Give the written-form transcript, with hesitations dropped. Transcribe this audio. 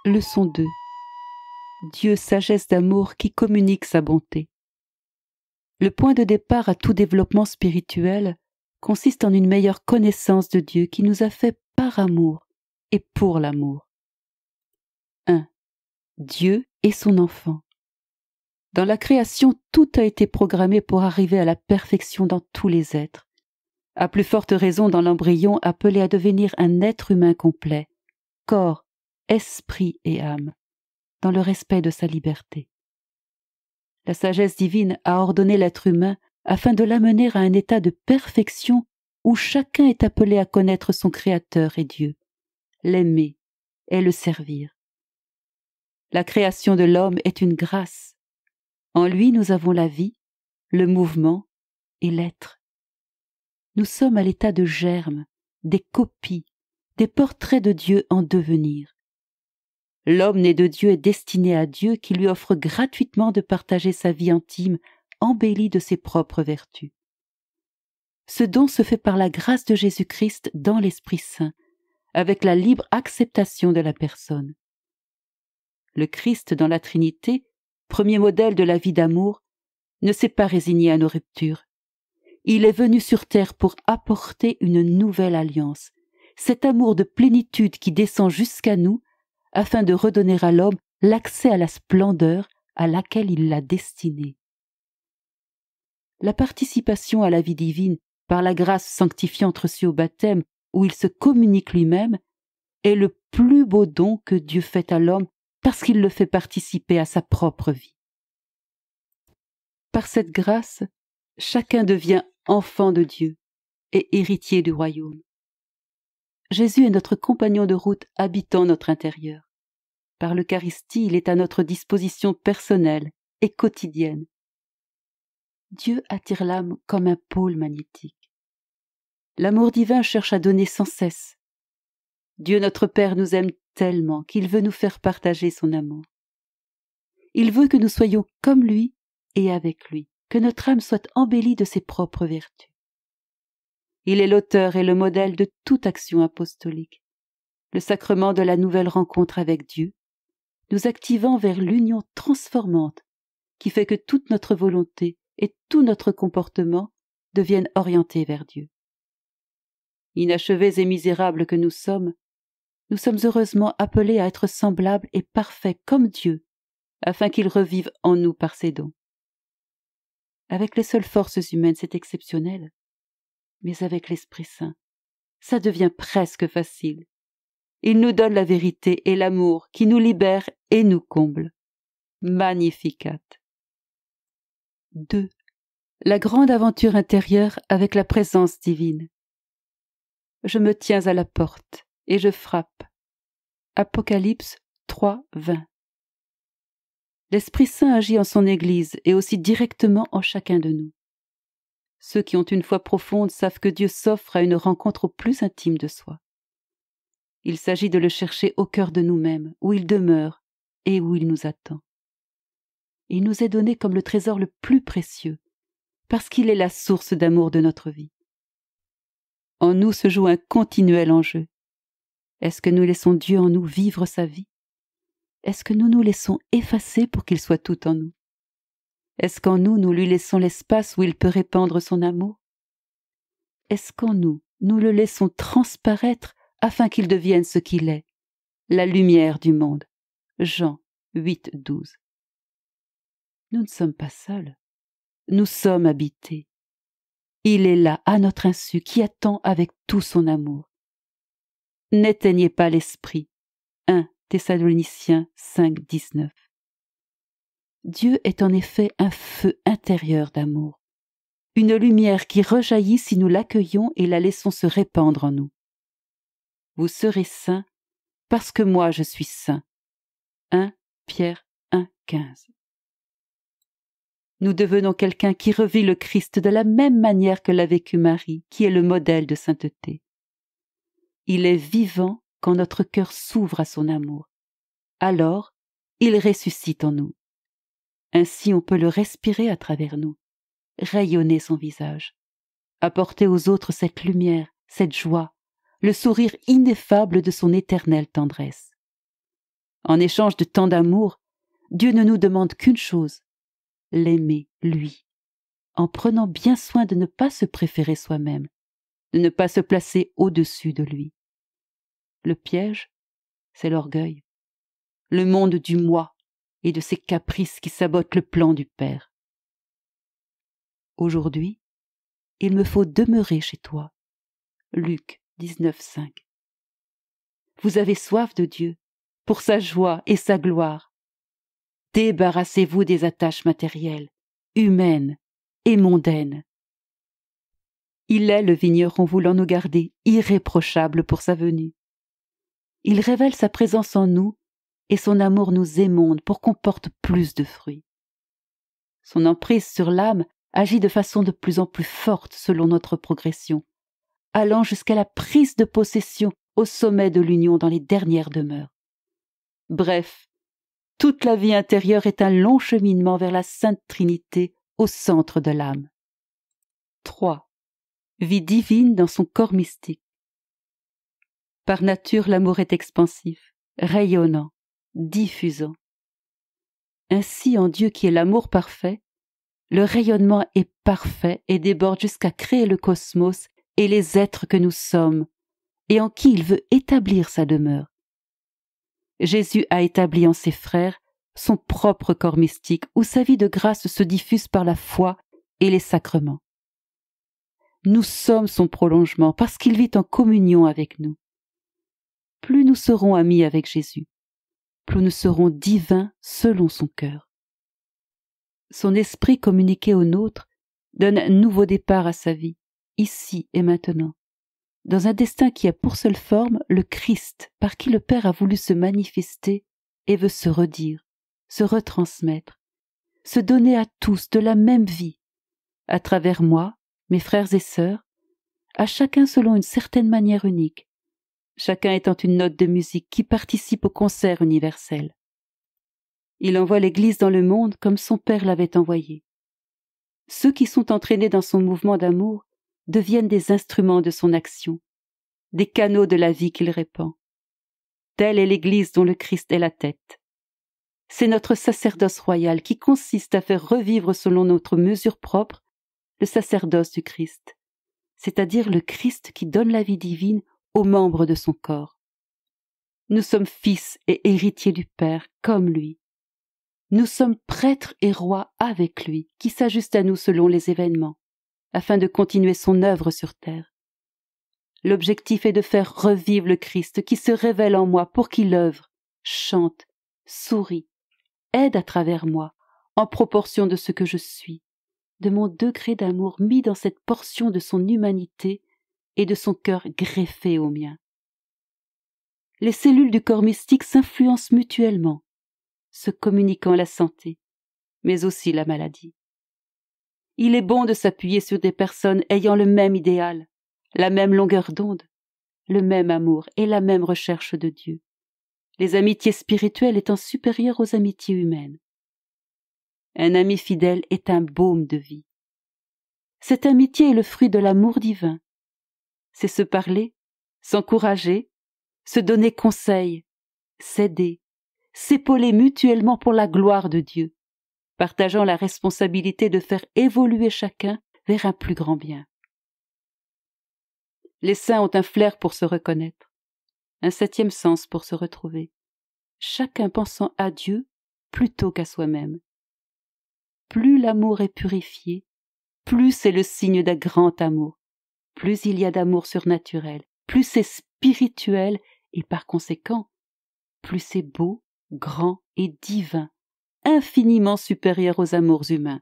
Leçon 2. Dieu, sagesse d'amour qui communique sa bonté. Le point de départ à tout développement spirituel consiste en une meilleure connaissance de Dieu qui nous a fait par amour et pour l'amour. 1. Dieu et son enfant. Dans la création, tout a été programmé pour arriver à la perfection dans tous les êtres. À plus forte raison dans l'embryon appelé à devenir un être humain complet, corps, esprit et âme, dans le respect de sa liberté. La sagesse divine a ordonné l'être humain afin de l'amener à un état de perfection où chacun est appelé à connaître son Créateur et Dieu, l'aimer et le servir. La création de l'homme est une grâce. En lui, nous avons la vie, le mouvement et l'être. Nous sommes à l'état de germe, des copies, des portraits de Dieu en devenir. L'homme né de Dieu est destiné à Dieu qui lui offre gratuitement de partager sa vie intime, embellie de ses propres vertus. Ce don se fait par la grâce de Jésus-Christ dans l'Esprit Saint, avec la libre acceptation de la personne. Le Christ dans la Trinité, premier modèle de la vie d'amour, ne s'est pas résigné à nos ruptures. Il est venu sur terre pour apporter une nouvelle alliance, cet amour de plénitude qui descend jusqu'à nous, afin de redonner à l'homme l'accès à la splendeur à laquelle il l'a destiné. La participation à la vie divine par la grâce sanctifiante reçue au baptême, où il se communique lui-même, est le plus beau don que Dieu fait à l'homme parce qu'il le fait participer à sa propre vie. Par cette grâce, chacun devient enfant de Dieu et héritier du royaume. Jésus est notre compagnon de route habitant notre intérieur. Par l'Eucharistie, il est à notre disposition personnelle et quotidienne. Dieu attire l'âme comme un pôle magnétique. L'amour divin cherche à donner sans cesse. Dieu notre Père nous aime tellement qu'il veut nous faire partager son amour. Il veut que nous soyons comme lui et avec lui, que notre âme soit embellie de ses propres vertus. Il est l'auteur et le modèle de toute action apostolique, le sacrement de la nouvelle rencontre avec Dieu, nous activant vers l'union transformante qui fait que toute notre volonté et tout notre comportement deviennent orientés vers Dieu. Inachevés et misérables que nous sommes heureusement appelés à être semblables et parfaits comme Dieu, afin qu'il revive en nous par ses dons. Avec les seules forces humaines, c'est exceptionnel, mais avec l'Esprit Saint, ça devient presque facile. Il nous donne la vérité et l'amour qui nous libère et nous comble. Magnificat. 2. La grande aventure intérieure avec la présence divine. Je me tiens à la porte et je frappe. Apocalypse 3, 20. L'Esprit Saint agit en son Église et aussi directement en chacun de nous. Ceux qui ont une foi profonde savent que Dieu s'offre à une rencontre au plus intime de soi. Il s'agit de le chercher au cœur de nous-mêmes, où il demeure et où il nous attend. Il nous est donné comme le trésor le plus précieux, parce qu'il est la source d'amour de notre vie. En nous se joue un continuel enjeu. Est-ce que nous laissons Dieu en nous vivre sa vie? Est-ce que nous nous laissons effacer pour qu'il soit tout en nous? Est-ce qu'en nous, nous lui laissons l'espace où il peut répandre son amour? Est-ce qu'en nous, nous le laissons transparaître afin qu'il devienne ce qu'il est, la lumière du monde? Jean 8, 12. Nous ne sommes pas seuls, nous sommes habités. Il est là, à notre insu, qui attend avec tout son amour. N'éteignez pas l'esprit. 1 Thessaloniciens 5, 19. Dieu est en effet un feu intérieur d'amour, une lumière qui rejaillit si nous l'accueillons et la laissons se répandre en nous. Vous serez saints parce que moi je suis saint. 1 Pierre 1, 15. Nous devenons quelqu'un qui revit le Christ de la même manière que l'a vécu Marie, qui est le modèle de sainteté. Il est vivant quand notre cœur s'ouvre à son amour. Alors, il ressuscite en nous. Ainsi, on peut le respirer à travers nous, rayonner son visage, apporter aux autres cette lumière, cette joie, le sourire ineffable de son éternelle tendresse. En échange de tant d'amour, Dieu ne nous demande qu'une chose, l'aimer, lui, en prenant bien soin de ne pas se préférer soi-même, de ne pas se placer au-dessus de lui. Le piège, c'est l'orgueil, le monde du moi et de ses caprices qui sabotent le plan du Père. Aujourd'hui, il me faut demeurer chez toi. Luc 19,5. Vous avez soif de Dieu, pour sa joie et sa gloire. Débarrassez-vous des attaches matérielles, humaines et mondaines. Il est le vigneron voulant nous garder irréprochables pour sa venue. Il révèle sa présence en nous et son amour nous émonde pour qu'on porte plus de fruits. Son emprise sur l'âme agit de façon de plus en plus forte selon notre progression, allant jusqu'à la prise de possession au sommet de l'union dans les dernières demeures. Bref, toute la vie intérieure est un long cheminement vers la Sainte Trinité au centre de l'âme. 3. Vie divine dans son corps mystique. Par nature, l'amour est expansif, rayonnant, diffusant. Ainsi, en Dieu qui est l'amour parfait, le rayonnement est parfait et déborde jusqu'à créer le cosmos et les êtres que nous sommes, et en qui il veut établir sa demeure. Jésus a établi en ses frères son propre corps mystique où sa vie de grâce se diffuse par la foi et les sacrements. Nous sommes son prolongement parce qu'il vit en communion avec nous. Plus nous serons amis avec Jésus, plus nous serons divins selon son cœur. Son esprit communiqué au nôtre donne un nouveau départ à sa vie, ici et maintenant, dans un destin qui a pour seule forme le Christ, par qui le Père a voulu se manifester et veut se redire, se retransmettre, se donner à tous de la même vie, à travers moi, mes frères et sœurs, à chacun selon une certaine manière unique, chacun étant une note de musique qui participe au concert universel. Il envoie l'Église dans le monde comme son Père l'avait envoyé. Ceux qui sont entraînés dans son mouvement d'amour deviennent des instruments de son action, des canaux de la vie qu'il répand. Telle est l'Église dont le Christ est la tête. C'est notre sacerdoce royal qui consiste à faire revivre selon notre mesure propre le sacerdoce du Christ, c'est-à-dire le Christ qui donne la vie divine aux membres de son corps. Nous sommes fils et héritiers du Père comme lui. Nous sommes prêtres et rois avec lui, qui s'ajuste à nous selon les événements, afin de continuer son œuvre sur terre. L'objectif est de faire revivre le Christ qui se révèle en moi pour qu'il œuvre, chante, sourit, aide à travers moi, en proportion de ce que je suis, de mon degré d'amour mis dans cette portion de son humanité et de son cœur greffé au mien. Les cellules du corps mystique s'influencent mutuellement, se communiquant la santé, mais aussi la maladie. Il est bon de s'appuyer sur des personnes ayant le même idéal, la même longueur d'onde, le même amour et la même recherche de Dieu, les amitiés spirituelles étant supérieures aux amitiés humaines. Un ami fidèle est un baume de vie. Cette amitié est le fruit de l'amour divin. C'est se parler, s'encourager, se donner conseil, s'aider, s'épauler mutuellement pour la gloire de Dieu, partageant la responsabilité de faire évoluer chacun vers un plus grand bien. Les saints ont un flair pour se reconnaître, un septième sens pour se retrouver, chacun pensant à Dieu plutôt qu'à soi-même. Plus l'amour est purifié, plus c'est le signe d'un grand amour, plus il y a d'amour surnaturel, plus c'est spirituel et par conséquent, plus c'est beau, grand et divin, infiniment supérieur aux amours humains.